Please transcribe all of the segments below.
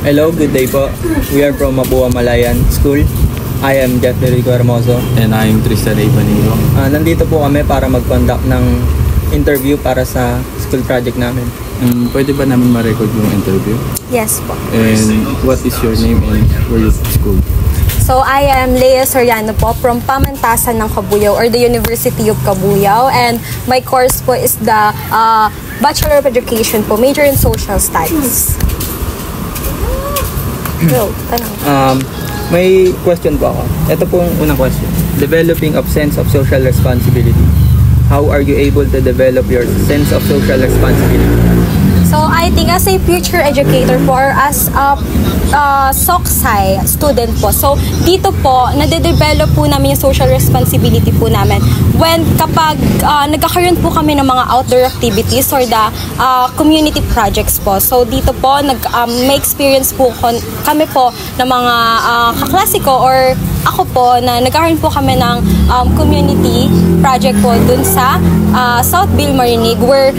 Hello, good day po. We are from Mapua Malayan School. I am Jeff Derico Hermoso. And I am Tristan Ibanilo. Nandito po kami para mag-conduct ng interview para sa school project namin. Pwede ba namin ma-record yung interview? Yes po. And what is your name and where you school? So I am Lea Soriano po from Pamantasan ng Cabuyao or the University of Cabuyao, and my course po is the Bachelor of Education po, major in Social Studies. Go, tanong. May question po ako. Ito po yung unang question. Developing of sense of social responsibility. How are you able to develop your sense of social responsibility? So I think as a future educator po or as a SOCSI student po, so dito po, nade-develop po namin yung social responsibility po namin when kapag nagkakaroon po kami ng mga outdoor activities or the community projects po. So dito po, may experience po kami po ng mga kaklase ko or ako po na nagkakaroon po kami ng community project po dun sa South Bill Marinig, where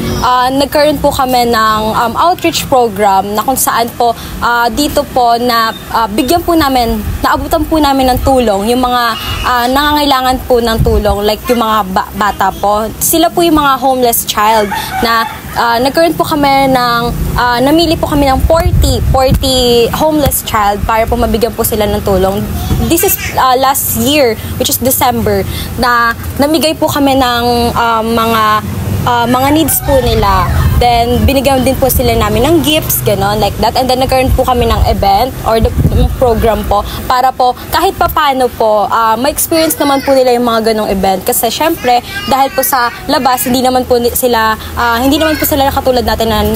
nagkaroon po kami ng outreach program na kung saan po dito po na bigyan po namin, naabutan po namin ng tulong yung mga nangangailangan po ng tulong, like yung mga bata po. Sila po yung mga homeless child na nagkaroon po kami ng namili po kami ng 40 homeless child para po mabigyan po sila ng tulong. This is last year, which is December, na namigay po kami ng mga needs po nila. Then, binigyan din po sila namin ng gifts, gano'n, like that. And then, nagkaroon po kami ng event or the program po para po, kahit papano po, ma-experience naman po nila yung mga ganong event. Kasi, syempre, dahil po sa labas, hindi naman po sila katulad natin na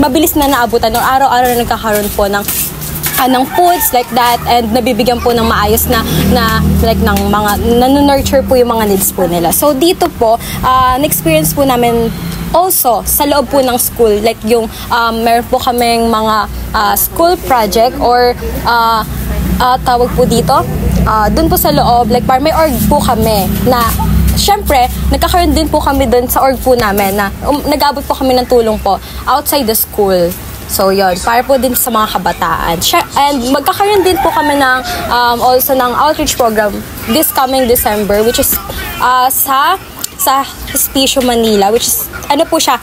mabilis na naabutan o araw-araw na nagkakaroon po ng foods like that, and nabibigyan po ng maayos na like ng mga nurture po yung mga needs po nila. So dito po na-experience po namin also sa loob po ng school, like yung meron po kaming mga school project or tawag po dito dun po sa loob, like par may org po kami na syempre, nagkakaroon din po kami dun sa org po namin na nag-abot po kami ng tulong po outside the school. So, yun. Para po din sa mga kabataan. And magkakaroon din po kami ng also ng outreach program this coming December, which is sa Hospicio Manila, which is, ano po siya,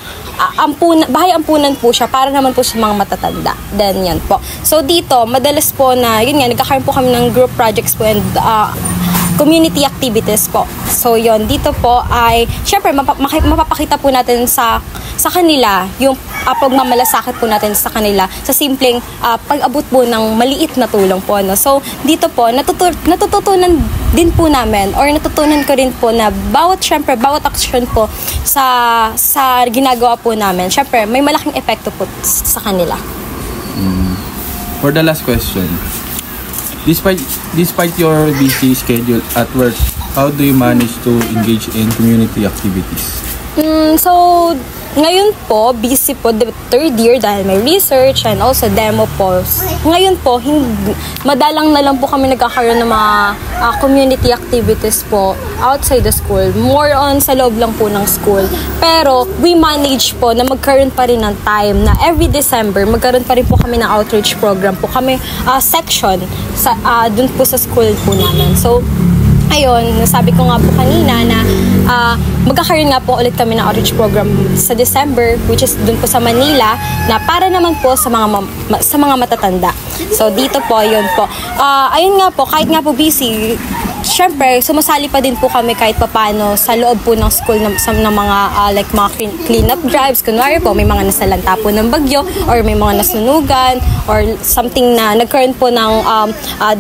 bahay ampunan po siya para naman po sa mga matatanda. Then, yan po. So, dito, madalas po na, yun nga, nagkakaroon po kami ng group projects po and community activities po. So, yun, dito po ay, syempre, mapapakita po natin sa kanila yung pagmamalasakit po natin sa kanila sa simpleng pag-abot po ng maliit na tulong po. No? So, dito po, natututunan din po namin or natutunan ko rin po na bawat action po sa ginagawa po namin, syempre, may malaking epekto po sa kanila. For the last question, despite your busy schedule at work, how do you manage to engage in community activities? So, ngayon po, busy po the third year dahil may research and also demo po. Ngayon po, madalang na lang po kami nagkakaroon ng mga community activities po outside the school. More on sa loob lang po ng school. Pero we manage po na magkaroon pa rin ng time na every December, magkaroon pa rin po kami ng outreach program po. Kami section dun po sa school po namin. So, ayun, nasabi ko nga po kanina na magkakaroon nga po ulit kami ng outreach program sa December, which is dun po sa Manila, na para naman po sa mga matatanda. So dito po, yun po. Ayun nga po, kahit nga po busy, syempre, sumasali pa din po kami kahit papano sa loob po ng school ng mga like mga clean-up drives. Kunwari po, may mga nasalanta po ng bagyo or may mga nasunugan or something na nagkaroon po ng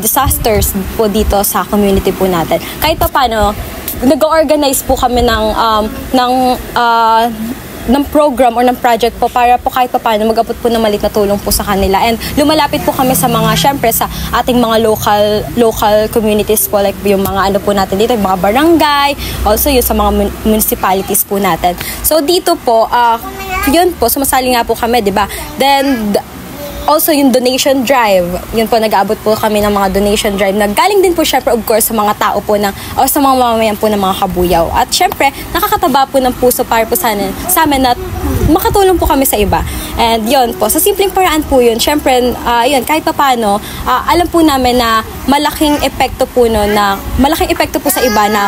disasters po dito sa community po natin. Kahit papano, nag-organize po kami ng program or ng project po para po kahit pa paano mag-abot po ng maliit na tulong po sa kanila. And lumalapit po kami sa mga, syempre, sa ating mga local communities po, like yung mga ano po natin dito, yung mga barangay, also yung sa mga municipalities po natin. So dito po, yun po, sumasali nga po kami, di ba? Then, also yung donation drive, yun po, nag-aabot po kami ng mga donation drive. Naggaling din po syempre, of course, sa mga tao po o sa mga mamamayan po ng mga Cabuyao. At syempre, nakakataba po ng puso para po sa amin na makatulong po kami sa iba. And yun po, sa simpleng paraan po yun, syempre, yun, kahit papano, alam po namin na malaking epekto po no, na malaking epekto po sa iba na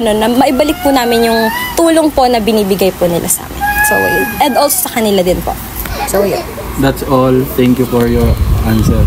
na maibalik po namin yung tulong po na binibigay po nila sa amin. So, yun. And also sa kanila din po. So, yun. That's all. Thank you for your answer.